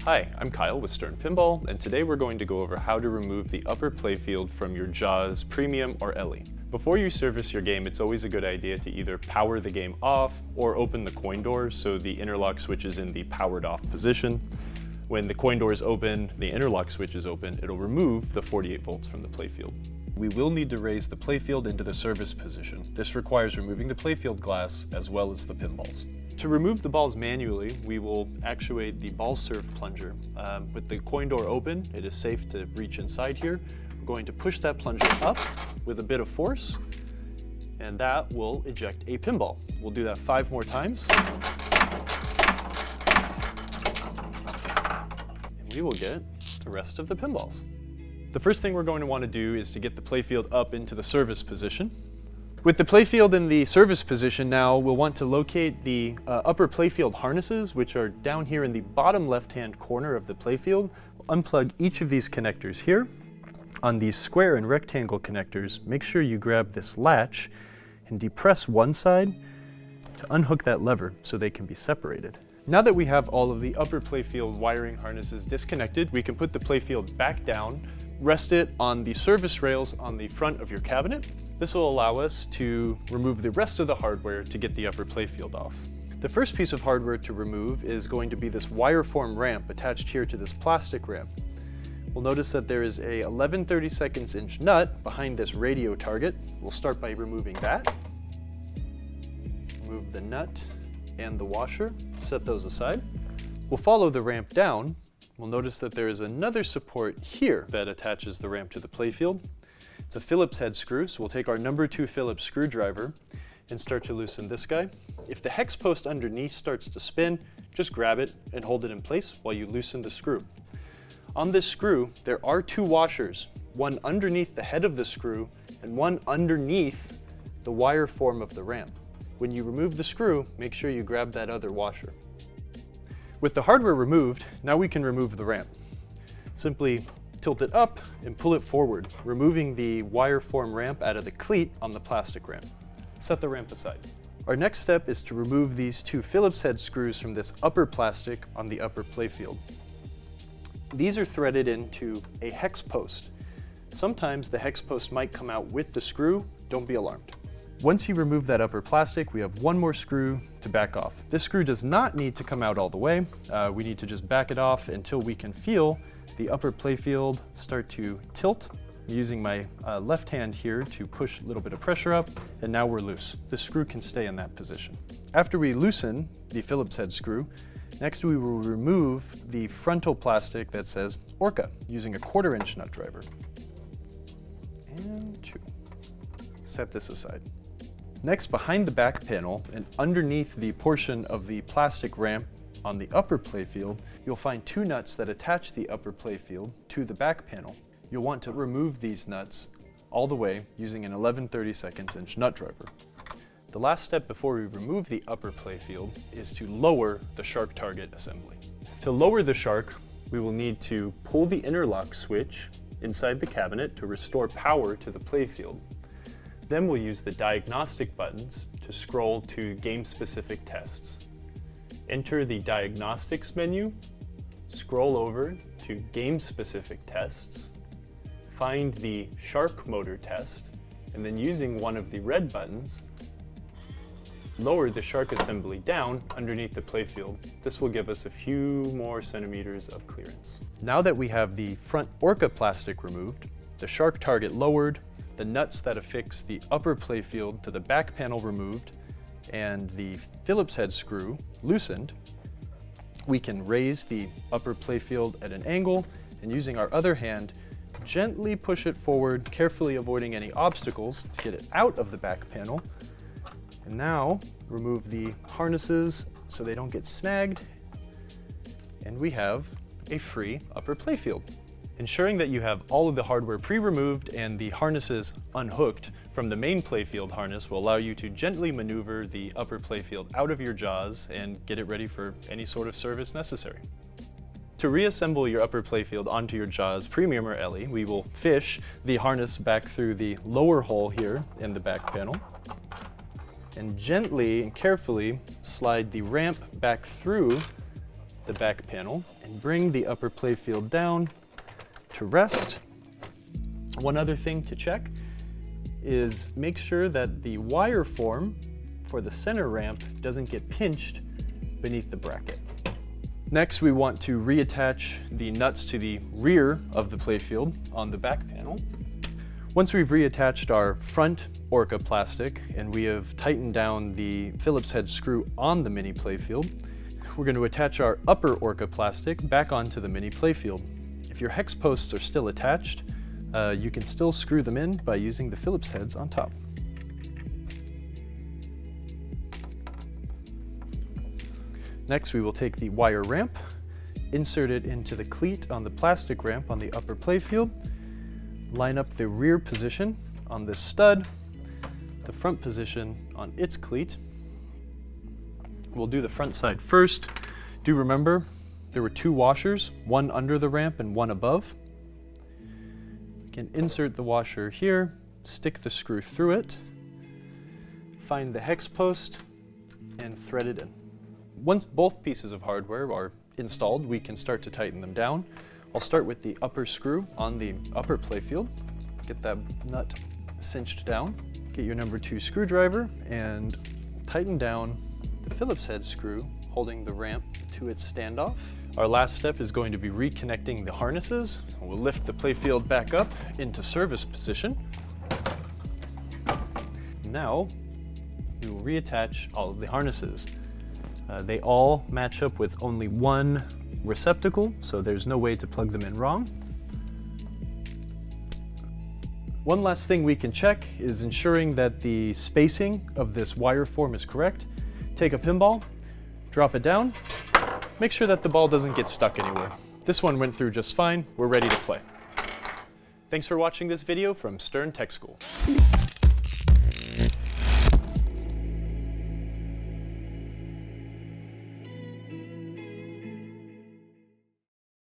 Hi, I'm Kyle with Stern Pinball, and today we're going to go over how to remove the upper playfield from your JAWS Premium or Ellie. Before you service your game, it's always a good idea to either power the game off or open the coin door so the interlock switch is in the powered off position. When the coin door is open, the interlock switch is open, it'll remove the 48 volts from the playfield. We will need to raise the playfield into the service position. This requires removing the playfield glass as well as the pinballs. To remove the balls manually, we will actuate the ball serve plunger. With the coin door open, it is safe to reach inside here. We're going to push that plunger up with a bit of force, and that will eject a pinball. We'll do that 5 more times. And we will get the rest of the pinballs. The first thing we're going to want to do is to get the playfield up into the service position. With the playfield in the service position now, we'll want to locate the upper playfield harnesses, which are down here in the bottom left-hand corner of the playfield. We'll unplug each of these connectors here. On these square and rectangle connectors, make sure you grab this latch and depress one side to unhook that lever so they can be separated. Now that we have all of the upper playfield wiring harnesses disconnected, we can put the playfield back down, rest it on the service rails on the front of your cabinet. This will allow us to remove the rest of the hardware to get the upper playfield off. The first piece of hardware to remove is going to be this wire form ramp attached here to this plastic ramp. We'll notice that there is a 11/32 inch nut behind this radio target. We'll start by removing that. Remove the nut and the washer, set those aside. We'll follow the ramp down. We'll notice that there is another support here that attaches the ramp to the playfield. It's a Phillips head screw, so we'll take our number 2 Phillips screwdriver and start to loosen this guy. If the hex post underneath starts to spin, just grab it and hold it in place while you loosen the screw. On this screw, there are 2 washers, one underneath the head of the screw and one underneath the wire form of the ramp. When you remove the screw, make sure you grab that other washer. With the hardware removed, now we can remove the ramp. Simply tilt it up and pull it forward, removing the wire form ramp out of the cleat on the plastic ramp. Set the ramp aside. Our next step is to remove these 2 Phillips head screws from this upper plastic on the upper playfield. These are threaded into a hex post. Sometimes the hex post might come out with the screw. Don't be alarmed. Once you remove that upper plastic, we have one more screw to back off. This screw does not need to come out all the way. We need to just back it off until we can feel the upper playfield start to tilt. I'm using my left hand here to push a little bit of pressure up, and now we're loose. The screw can stay in that position. After we loosen the Phillips head screw, next we will remove the frontal plastic that says Orca using a 1/4 inch nut driver. And 2. Set this aside. Next, behind the back panel and underneath the portion of the plastic ramp on the upper playfield, you'll find 2 nuts that attach the upper playfield to the back panel. You'll want to remove these nuts all the way using an 11/32 inch nut driver. The last step before we remove the upper playfield is to lower the shark target assembly. To lower the shark, we will need to pull the interlock switch inside the cabinet to restore power to the playfield. Then we'll use the diagnostic buttons to scroll to game-specific tests. Enter the diagnostics menu, scroll over to game-specific tests, find the shark motor test, and then using one of the red buttons, lower the shark assembly down underneath the playfield. This will give us a few more centimeters of clearance. Now that we have the front Orca plastic removed, the shark target lowered, the nuts that affix the upper playfield to the back panel removed, and the Phillips head screw loosened, we can raise the upper playfield at an angle and using our other hand, gently push it forward, carefully avoiding any obstacles to get it out of the back panel. And now remove the harnesses so they don't get snagged, and we have a free upper playfield. Ensuring that you have all of the hardware pre-removed and the harnesses unhooked from the main playfield harness will allow you to gently maneuver the upper playfield out of your JAWS and get it ready for any sort of service necessary. To reassemble your upper playfield onto your JAWS Premium or Ellie, we will fish the harness back through the lower hole here in the back panel and gently and carefully slide the ramp back through the back panel and bring the upper playfield down to rest. One other thing to check is make sure that the wire form for the center ramp doesn't get pinched beneath the bracket. Next, we want to reattach the nuts to the rear of the playfield on the back panel. Once we've reattached our front Orca plastic and we have tightened down the Phillips head screw on the mini playfield, we're going to attach our upper Orca plastic back onto the mini playfield. If your hex posts are still attached, you can still screw them in by using the Phillips heads on top. Next, we will take the wire ramp, insert it into the cleat on the plastic ramp on the upper playfield, line up the rear position on this stud, the front position on its cleat. We'll do the front side first. Do remember, there were two washers, one under the ramp and one above. We can insert the washer here, stick the screw through it, find the hex post, and thread it in. Once both pieces of hardware are installed, we can start to tighten them down. I'll start with the upper screw on the upper playfield. Get that nut cinched down. Get your number 2 screwdriver and tighten down the Phillips head screw holding the ramp to its standoff. Our last step is going to be reconnecting the harnesses. We'll lift the playfield back up into service position. Now, we will reattach all of the harnesses. They all match up with only one receptacle, so there's no way to plug them in wrong. One last thing we can check is ensuring that the spacing of this wire form is correct. Take a pinball, drop it down, make sure that the ball doesn't get stuck anywhere. This one went through just fine. We're ready to play. Thanks for watching this video from Stern Tech School.